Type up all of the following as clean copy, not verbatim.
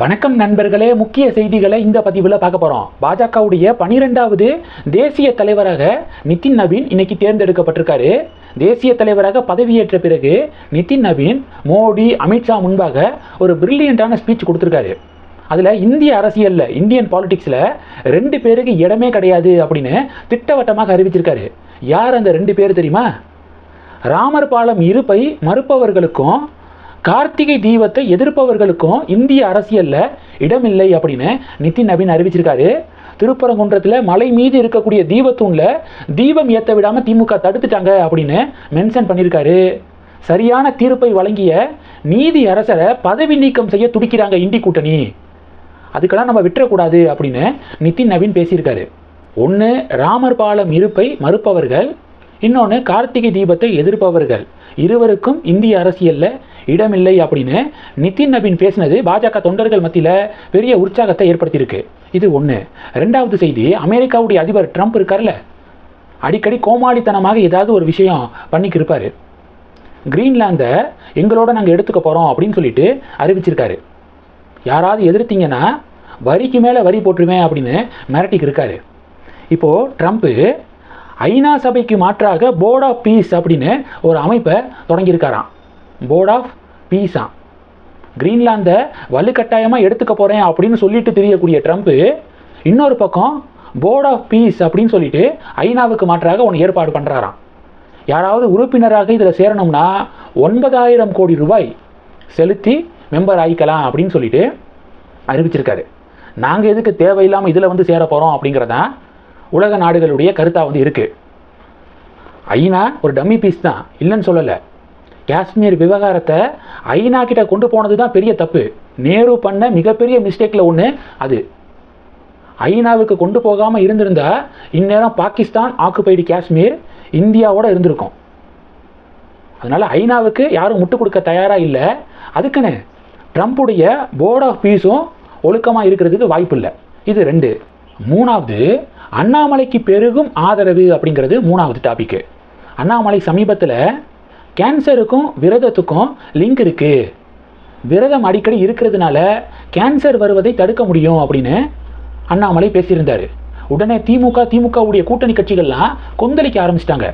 வணக்கம் நண்பர்களே, முக்கிய செய்திகளை இந்த பதிவில் பார்க்க போகிறோம். பாஜகவுடைய 12வது தேசிய தலைவராக நிதின் நவீன் இன்னைக்கு தேர்ந்தெடுக்கப்பட்டிருக்காரு. தேசிய தலைவராக பதவியேற்ற பிறகு நிதின் நவீன் மோடி, அமித்ஷா முன்பாக ஒரு பிரில்லியண்டான ஸ்பீச் கொடுத்துருக்காரு. அதில் இந்திய அரசியலில், இந்தியன் பாலிடிக்ஸில் 2 பேருக்கு இடமே கிடையாது அப்படின்னு திட்டவட்டமாக அறிவிச்சிருக்காரு. யார் அந்த 2 பேர் தெரியுமா? ராமர் பாலம் இருப்பை மறுப்பவர்களுக்கும் கார்த்திகை தீபத்தை எதிர்ப்பவர்களுக்கும் இந்திய அரசியலில் இடமில்லை அப்படின்னு நிதின் நவீன் அறிவிச்சிருக்காரு. திருப்பரங்குன்றத்தில் மலை மீது இருக்கக்கூடிய தீபத்தூணில் தீபம் ஏற்ற விடாமல் திமுக தடுத்துட்டாங்க அப்படின்னு மென்ஷன் பண்ணியிருக்காரு. சரியான தீர்ப்பை வழங்கிய நீதி அரசரை பதவி நீக்கம் செய்ய துடிக்கிறாங்க இந்தி கூட்டணி, அதுக்கெல்லாம் நம்ம விட்டுறக்கூடாது அப்படின்னு நிதின் நவீன் பேசியிருக்காரு. ஒன்று ராமர் பாலம் இருப்பை மறுப்பவர்கள், இன்னொன்று கார்த்திகை தீபத்தை எதிர்ப்பவர்கள், இருவருக்கும் இந்திய அரசியலில் இடமில்லை அப்படின்னு நிதின் நவீன் பேசினது பாஜக தொண்டர்கள் மத்தியில் பெரிய உற்சாகத்தை ஏற்படுத்தியிருக்கு. இது ஒன்று. 2வது செய்தி, அமெரிக்காவுடைய அதிபர் ட்ரம்ப் இருக்கார்ல, அடிக்கடி கோமாளித்தனமாக ஏதாவது ஒரு விஷயம் பண்ணிக்கிருப்பார். கிரீன்லாந்தை எங்களோட நாங்கள் எடுத்துக்க போகிறோம் அப்படின்னு சொல்லிட்டு அறிவிச்சிருக்காரு. யாராவது எதிர்த்தீங்கன்னா வரிக்கு மேலே வரி போட்டுருவேன் அப்படின்னு மிரட்டிக்கு இருக்காரு. இப்போது ட்ரம்ப்பு ஐநா சபைக்கு மாற்றாக போர்ட் ஆஃப் பீஸ் அப்படின்னு ஒரு அமைப்பை தொடங்கியிருக்காராம். போர்ட் ஆஃப் பீஸா. கிரீன்லாந்தை வலுக்கட்டாயமாக எடுத்துக்க போகிறேன் அப்படின்னு சொல்லிட்டு தெரியக்கூடிய ட்ரம்ப்பு இன்னொரு பக்கம் போர்ட் ஆஃப் பீஸ் அப்படின்னு சொல்லிட்டு ஐநாவுக்கு மாற்றாக ஒன்று ஏற்பாடு பண்ணுறாராம். யாராவது உறுப்பினராக இதில் சேரணும்னா 9,000 கோடி ரூபாய் செலுத்தி மெம்பர் ஆகிக்கலாம் அப்படின்னு சொல்லிட்டு அறிவிச்சிருக்காரு. நாங்கள் எதுக்கு தேவையில்லாமல் இதில் வந்து சேர போகிறோம் அப்படிங்கிறதான் உலக நாடுகளுடைய கருத்தாக இருக்குது. ஐநா ஒரு டம்மி பீஸ் தான், இல்லைன்னு சொல்லலை. காஷ்மீர் விவகாரத்தை ஐநா கிட்ட கொண்டு போனது தான் பெரிய தப்பு. நேரு பண்ண மிகப்பெரிய மிஸ்டேக்கில் ஒன்று அது. ஐநாவுக்கு கொண்டு போகாமல் இருந்திருந்தா இந்நேரம் பாகிஸ்தான் ஆக்குபைடு காஷ்மீர் இந்தியாவோட இருந்திருக்கும். அதனால் ஐநாவுக்கு யாரும் முட்டு கொடுக்க தயாராக இல்லை. அதுக்குன்னு ட்ரம்ப்புடைய போர்ட் ஆஃப் பீஸும் ஒழுக்கமாக இருக்கிறதுக்கு வாய்ப்பு இல்லை. இது 2. 3வது, அண்ணாமலைக்கு பெருகும் ஆதரவு அப்படிங்கிறது 3வது டாபிக்கு. அண்ணாமலை சமீபத்தில் கேன்சருக்கும் விரதத்துக்கும் லிங்க் இருக்குது, விரதம் அடிக்கடி இருக்கிறதுனால கேன்சர் வருவதை தடுக்க முடியும் அப்படின்னு அண்ணாமலை பேசியிருந்தார். உடனே திமுகவுடைய கூட்டணி கட்சிகள்லாம் கொந்தளிக்க ஆரம்பிச்சிட்டாங்க.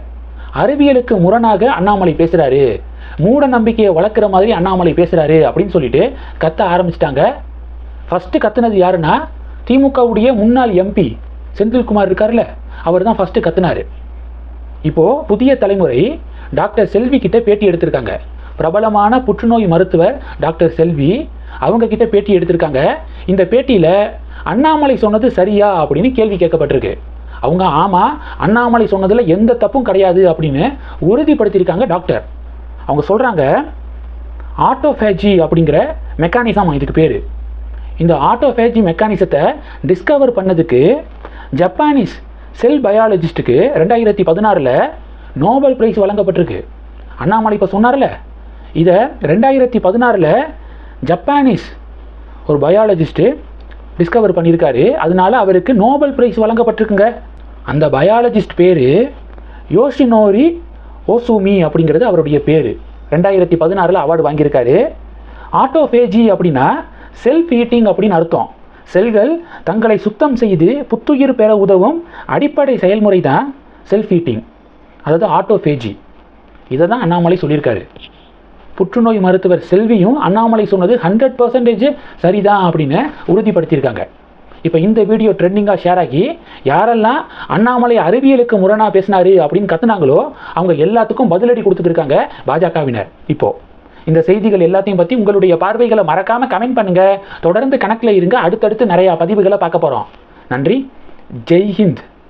அறிவியலுக்கு முரணாக அண்ணாமலை பேசுகிறாரு, மூட நம்பிக்கையை வளர்க்குற மாதிரி அண்ணாமலை பேசுகிறாரு அப்படின்னு சொல்லிட்டு கத்த ஆரம்பிச்சிட்டாங்க. ஃபஸ்ட்டு கத்துனது யாருன்னா திமுகவுடைய முன்னாள் எம்பி செந்தில்குமார் இருக்கார்ல, அவர் தான் ஃபஸ்ட்டு கத்துனார். இப்போது புதிய தலைமுறை டாக்டர் செல்வி கிட்ட பேட்டி எடுத்திருக்காங்க. பிரபலமான புற்றுநோய் மருத்துவர் டாக்டர் செல்வி அவங்க கிட்ட பேட்டி எடுத்திருக்காங்க. இந்த பேட்டியில் அண்ணாமலை சொன்னது சரியா அப்படின்னு கேள்வி கேட்கப்பட்டிருக்கு. அவங்க ஆமாம், அண்ணாமலை சொன்னதில் எந்த தப்பும் கிடையாது அப்படின்னு உறுதிப்படுத்தியிருக்காங்க டாக்டர். அவங்க சொல்கிறாங்க, ஆட்டோஃபேஜி அப்படிங்கிற மெக்கானிசம் இதுக்கு பேர். இந்த ஆட்டோஃபேஜி மெக்கானிசத்தை டிஸ்கவர் பண்ணதுக்கு ஜப்பானீஸ் செல் பயாலஜிஸ்ட்டுக்கு 2016 நோபல் பிரைஸ் வழங்கப்பட்டிருக்கு. அண்ணாமலை இப்போ சொன்னார்ல, இதை 2016 ஜப்பானீஸ் ஒரு பயாலஜிஸ்ட்டு டிஸ்கவர் பண்ணியிருக்காரு. அதனால அவருக்கு நோபல் பிரைஸ் வழங்கப்பட்டிருக்குங்க. அந்த பயாலஜிஸ்ட் பேர் யோஷினோரி ஓசுமி அப்படிங்கிறது அவருடைய பேர். 2016 அவார்டு வாங்கியிருக்காரு. ஆட்டோஃபேஜி அப்படின்னா செல்ஃப் ஈட்டிங் அப்படின்னு அர்த்தம். செல்கள் தங்களை சுத்தம் செய்து புத்துயிர் பெற உதவும் அடிப்படை செயல்முறை தான் செல்ஃப் ஈட்டிங், அதாவது ஆட்டோஃபேஜி. இதை தான் அண்ணாமலை சொல்லியிருக்காரு. புற்றுநோய் மருத்துவர் செல்வியும் அண்ணாமலை சொன்னது 100% சரிதான் அப்படின்னு உறுதிப்படுத்தியிருக்காங்க. இப்போ இந்த வீடியோ ட்ரெண்டிங்காக ஷேர் ஆகி யாரெல்லாம் அண்ணாமலை அறிவியலுக்கு முரணாக பேசினாரு அப்படின்னு கத்துனாங்களோ அவங்க எல்லாத்துக்கும் பதிலடி கொடுத்துருக்காங்க பாஜகவினர். இப்போது இந்த செய்திகள் எல்லாத்தையும் பற்றி உங்களுடைய பார்வைகளை மறக்காமல் கமெண்ட் பண்ணுங்கள். தொடர்ந்து கணக்கில் இருங்க. அடுத்தடுத்து நிறையா பதிவுகளை பார்க்க போகிறோம். நன்றி. ஜெய் ஹிந்த்.